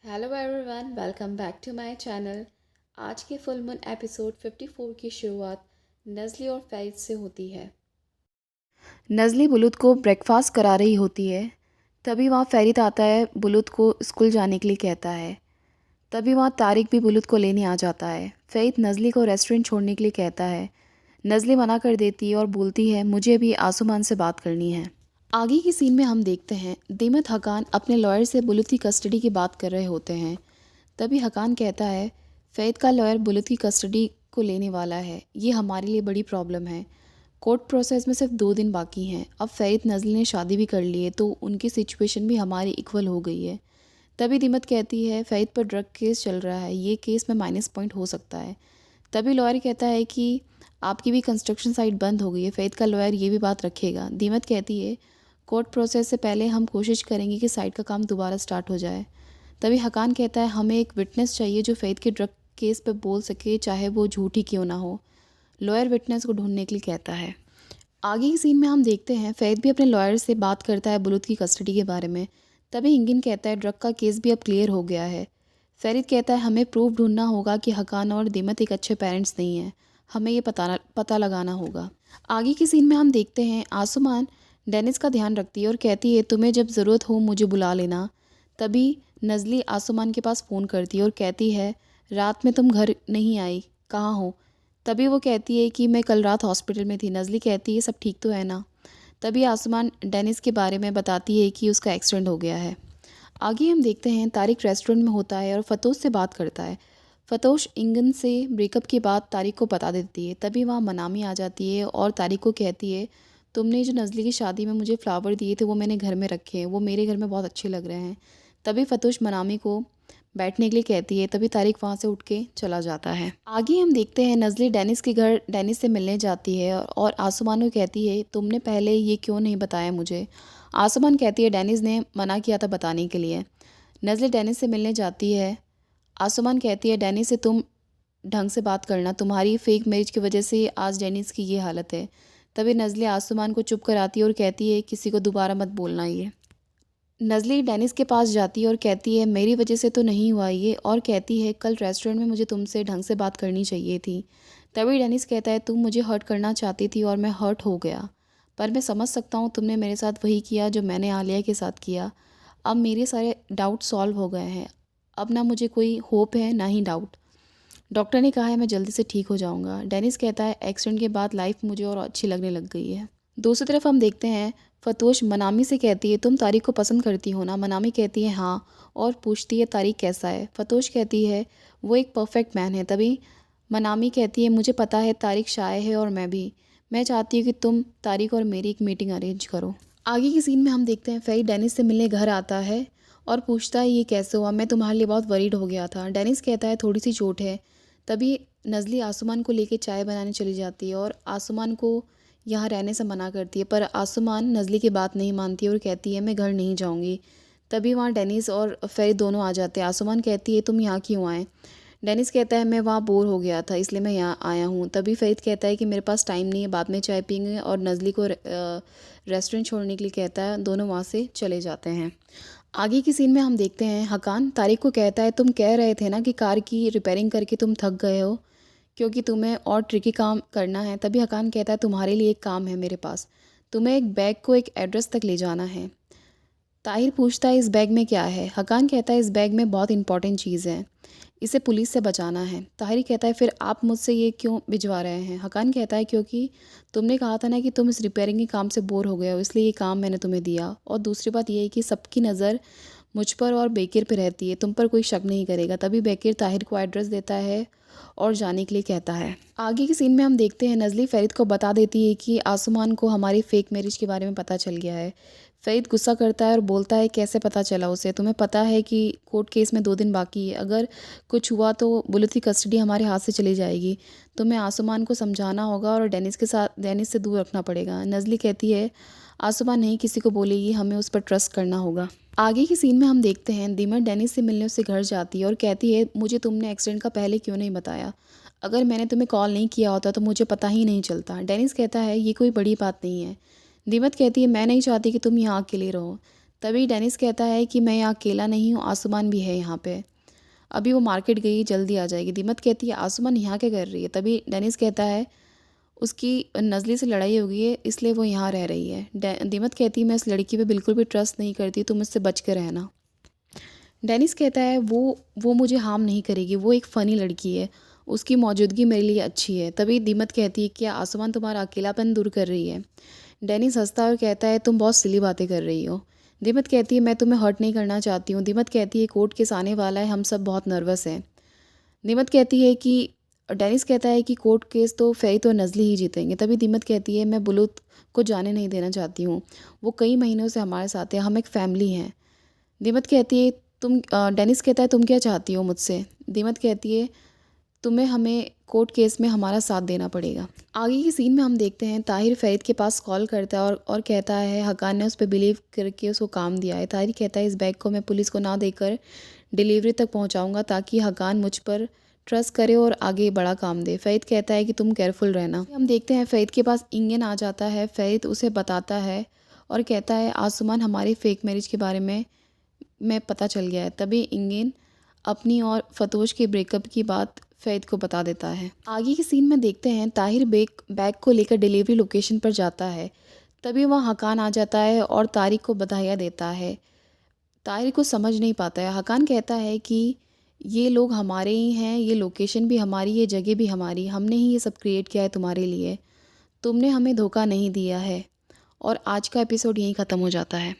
Hello everyone, welcome back to my channel. आज के full moon episode 54 की शुरुआत नज़ली और फैज से होती है। नज़ली बुलुत को ब्रेकफास्ट करा रही होती है। तभी वहाँ फ़रीद आता है, बुलुत को स्कूल जाने के लिए कहता है। तभी वहाँ तारिक भी बुलुत को लेने आ जाता है। फ़रीद नज़ली को रेस्टोरेंट छोड़ने के लिए कहता है। नज़ली मना कर देती है और बोलती है, मुझे अभी आसुमान से बात करनी है। आगे की सीन में हम देखते हैं दीमत हकान अपने लॉयर से बुलुत की कस्टडी की बात कर रहे होते हैं। तभी हकान कहता है, फ़ैद का लॉयर बुलुत की कस्टडी को लेने वाला है। ये हमारे लिए बड़ी प्रॉब्लम है। कोर्ट प्रोसेस में सिर्फ 2 दिन बाकी हैं। अब फ़ैद नज़ली ने शादी भी कर ली है तो उनकी सिचुएशन भी हमारी इक्वल हो गई है। तभी दीमत कहती है, फ़ैद पर ड्रग केस चल रहा है, ये केस में माइनस पॉइंट हो सकता है। तभी लॉयर कहता है कि आपकी भी कंस्ट्रक्शन साइट बंद हो गई है। फ़ैद का लॉयर ये भी बात रखेगा। दीमत कहती है, कोर्ट प्रोसेस से पहले हम कोशिश करेंगे कि साइट का काम दोबारा स्टार्ट हो जाए। तभी हकान कहता है, हमें एक विटनेस चाहिए जो फ़ैद के ड्रग केस पे बोल सके, चाहे वो झूठी क्यों ना हो। लॉयर विटनेस को ढूंढने के लिए कहता है। आगे की सीन में हम देखते हैं फ़ैद भी अपने लॉयर से बात करता है बुलुत की कस्टडी के बारे में। तभी हिंगिन कहता है, ड्रग का केस भी अब क्लियर हो गया है। फ़रीद कहता है, हमें प्रूफ ढूंढना होगा कि हकान और दीमत एक अच्छे पेरेंट्स नहीं हैं। हमें ये पता लगाना होगा। आगे की सीन में हम देखते हैं आसुमान डेनिस का ध्यान रखती है और कहती है, तुम्हें जब ज़रूरत हो मुझे बुला लेना। तभी नज़ली आसुमान के पास फ़ोन करती है और कहती है, रात में तुम घर नहीं आई, कहाँ हो? तभी वो कहती है कि मैं कल रात हॉस्पिटल में थी। नज़ली कहती है, सब ठीक तो है ना? तभी आसुमान डेनिस के बारे में बताती है कि उसका एक्सीडेंट हो गया है। आगे हम देखते हैं तारिक रेस्टोरेंट में होता है और फ़तोश से बात करता है। फ़तोश इंगन से ब्रेकअप के बाद तारिक को बता देती है। तभी वहाँ मनामी आ जाती है और तारिक को कहती है, तुमने जो नज़ली की शादी में मुझे फ्लावर दिए थे वो मैंने घर में रखे हैं, वो मेरे घर में बहुत अच्छे लग रहे हैं। तभी फ़तोश मनामी को बैठने के लिए कहती है। तभी तारिक वहाँ से उठ के चला जाता है। आगे हम देखते हैं नज़ली डेनिस के घर डेनिस से मिलने जाती है और आसुमान को कहती है, तुमने पहले ये क्यों नहीं बताया मुझे? आसुमान कहती है, डेनिस ने मना किया था बताने के लिए। नज़ली डेनिस से मिलने जाती है। आसुमान कहती है, डेनिस से तुम ढंग से बात करना, तुम्हारी फेक मैरिज की वजह से आज डेनिस की ये हालत है। तभी नज़ली आसुमान को चुप कराती है और कहती है, किसी को दोबारा मत बोलना ये। नज़ली डेनिस के पास जाती है और कहती है, मेरी वजह से तो नहीं हुआ ये, और कहती है, कल रेस्टोरेंट में मुझे तुमसे ढंग से बात करनी चाहिए थी। तभी डेनिस कहता है, तुम मुझे हर्ट करना चाहती थी और मैं हर्ट हो गया, पर मैं समझ सकता हूँ तुमने मेरे साथ वही किया जो मैंने आलिया के साथ किया। अब मेरे सारे डाउट सॉल्व हो गए हैं। अब ना मुझे कोई होप है ना ही डाउट। डॉक्टर ने कहा है मैं जल्दी से ठीक हो जाऊंगा। डेनिस कहता है, एक्सीडेंट के बाद लाइफ मुझे और अच्छी लगने लग गई है। दूसरी तरफ हम देखते हैं फतोश मनामी से कहती है, तुम तारिक को पसंद करती हो ना? मनामी कहती है हाँ, और पूछती है तारिक कैसा है? फतोश कहती है, वो एक परफेक्ट मैन है। तभी मनामी कहती है, मुझे पता है तारिक शाय है और मैं भी। मैं चाहती हूँ कि तुम तारिक और मेरी एक मीटिंग अरेंज करो। आगे की सीन में हम देखते हैं फ़ैज़ डेनिस से मिलने घर आता है और पूछता है, ये कैसे हुआ? मैं तुम्हारे लिए बहुत वरीड हो गया था। डेनिस कहता है, थोड़ी सी चोट है। तभी नज़ली आसुमान को लेके चाय बनाने चली जाती है और आसुमान को यहाँ रहने से मना करती है, पर आसुमान नज़ली की बात नहीं मानती है और कहती है, मैं घर नहीं जाऊँगी। तभी वहाँ डेनिस और फ़ैज़ दोनों आ जाते हैं। आसुमान कहती है, तुम यहाँ क्यों आए? डेनिस कहता है, मैं वहाँ बोर हो गया था इसलिए मैं यहाँ आया हूँ। तभी फ़रीद कहता है कि मेरे पास टाइम नहीं है, बाद में चाय पियेंगे, और नज़ली को रेस्टोरेंट छोड़ने के लिए कहता है। दोनों वहाँ से चले जाते हैं। आगे की सीन में हम देखते हैं हकान तारिक को कहता है, तुम कह रहे थे ना कि कार की रिपेयरिंग करके तुम थक गए हो क्योंकि तुम्हें और ट्रिकी काम करना है। तभी हकान कहता है, तुम्हारे लिए एक काम है मेरे पास, तुम्हें एक बैग को एक एड्रेस तक ले जाना है। ताहिर पूछता है, इस बैग में क्या है? हकान कहता है, इस बैग में बहुत इंपॉर्टेंट चीज़ है, इसे पुलिस से बचाना है। ताहिर कहता है, फिर आप मुझसे ये क्यों भिजवा रहे हैं? हकान कहता है, क्योंकि तुमने कहा था ना कि तुम इस रिपेयरिंग के काम से बोर हो गए हो, इसलिए ये काम मैंने तुम्हें दिया। और दूसरी बात ये है कि सबकी नज़र मुझ पर और बेकिर पे रहती है, तुम पर कोई शक नहीं करेगा। तभी बेकिर ताहिर को एड्रेस देता है और जाने के लिए कहता है। आगे के सीन में हम देखते हैं नज़ली फ़रीद को बता देती है कि आसुमान को हमारी फ़ेक मैरिज के बारे में पता चल गया है। फ़रीद गुस्सा करता है और बोलता है, कैसे पता चला उसे? तुम्हें पता है कि कोर्ट केस में 2 दिन बाकी है, अगर कुछ हुआ तो बुलुत की कस्टडी हमारे हाथ से चली जाएगी। तुम्हें आसुमान को समझाना होगा और डेनिस से दूर रखना पड़ेगा। नज़ली कहती है, आसुमान नहीं किसी को बोलेगी, हमें उस पर ट्रस्ट करना होगा। आगे की सीन में हम देखते हैं दीमत डेनिस से मिलने उससे घर जाती है और कहती है, मुझे तुमने एक्सीडेंट का पहले क्यों नहीं बताया? अगर मैंने तुम्हें कॉल नहीं किया होता तो मुझे पता ही नहीं चलता। डेनिस कहता है, ये कोई बड़ी बात नहीं है। दीमत कहती है, मैं नहीं चाहती कि तुम यहाँ अकेले रहो। तभी डेनिस कहता है कि मैं यहाँ अकेला नहीं हूँ, आसुमान भी है यहाँ पे। अभी वो मार्केट गई, जल्दी आ जाएगी। दीमत कहती है आसुमान यहाँ क्या कर रही है? तभी डेनिस कहता है उसकी नज़ली से लड़ाई हो गई है, इसलिए वो यहाँ रह रही है। दीमत कहती है मैं इस लड़की पे बिल्कुल भी ट्रस्ट नहीं करती, तुम इससे बच के रहना। डेनिस कहता है वो मुझे हार्म नहीं करेगी, वो एक फ़नी लड़की है, उसकी मौजूदगी मेरे लिए अच्छी है। तभी दीमत कहती है क्या आसमान तुम्हारा अकेलापन दूर कर रही है? डेनिस हंसता है और कहता है तुम बहुत सिली बातें कर रही हो। दीमत कहती है मैं तुम्हें हर्ट नहीं करना चाहती हूँ। दीमत कहती है कोर्ट केस आने वाला है, हम सब बहुत नर्वस हैं। दीमत कहती है कि डेनिस कहता है कि कोर्ट केस तो फेरित और नज़ली ही जीतेंगे। तभी दीमत कहती है मैं बुलुत को जाने नहीं देना चाहती हूँ, वो कई महीनों से हमारे साथ है, हम एक फ़ैमिली हैं। दीमत कहती है डेनिस कहता है तुम क्या चाहती हो मुझसे? दीमत कहती है तुम्हें हमें कोर्ट केस में हमारा साथ देना पड़ेगा। आगे की सीन में हम देखते हैं ताहिर फ़रीद के पास कॉल करता है और कहता है हकान ने उस पर बिलीव करके उसको काम दिया है। ताहिर कहता है इस बैग को मैं पुलिस को ना देकर डिलीवरी तक पहुंचाऊंगा ताकि हकान मुझ पर ट्रस्ट करे और आगे बड़ा काम दे। फ़रीद कहता है कि तुम केयरफुल रहना। हम देखते हैं फ़रीद के पास इंगन आ जाता है। फ़रीद उसे बताता है और कहता है आसुमान हमारी फ़ेक मैरिज के बारे में पता चल गया है। तभी इंगन अपनी और फतोश के ब्रेकअप की बात फ़रीद को बता देता है। आगे के सीन में देखते हैं ताहिर बैग को लेकर डिलीवरी लोकेशन पर जाता है। तभी वहाँ हकान आ जाता है और तारिक को बधाइयाँ देता है। ताहिर को समझ नहीं पाता है। हकान कहता है कि ये लोग हमारे ही हैं, ये लोकेशन भी हमारी, ये जगह भी हमारी, हमने ही ये सब क्रिएट किया है तुम्हारे लिए, तुमने हमें धोखा नहीं दिया है। और आज का एपिसोड यहीं ख़त्म हो जाता है।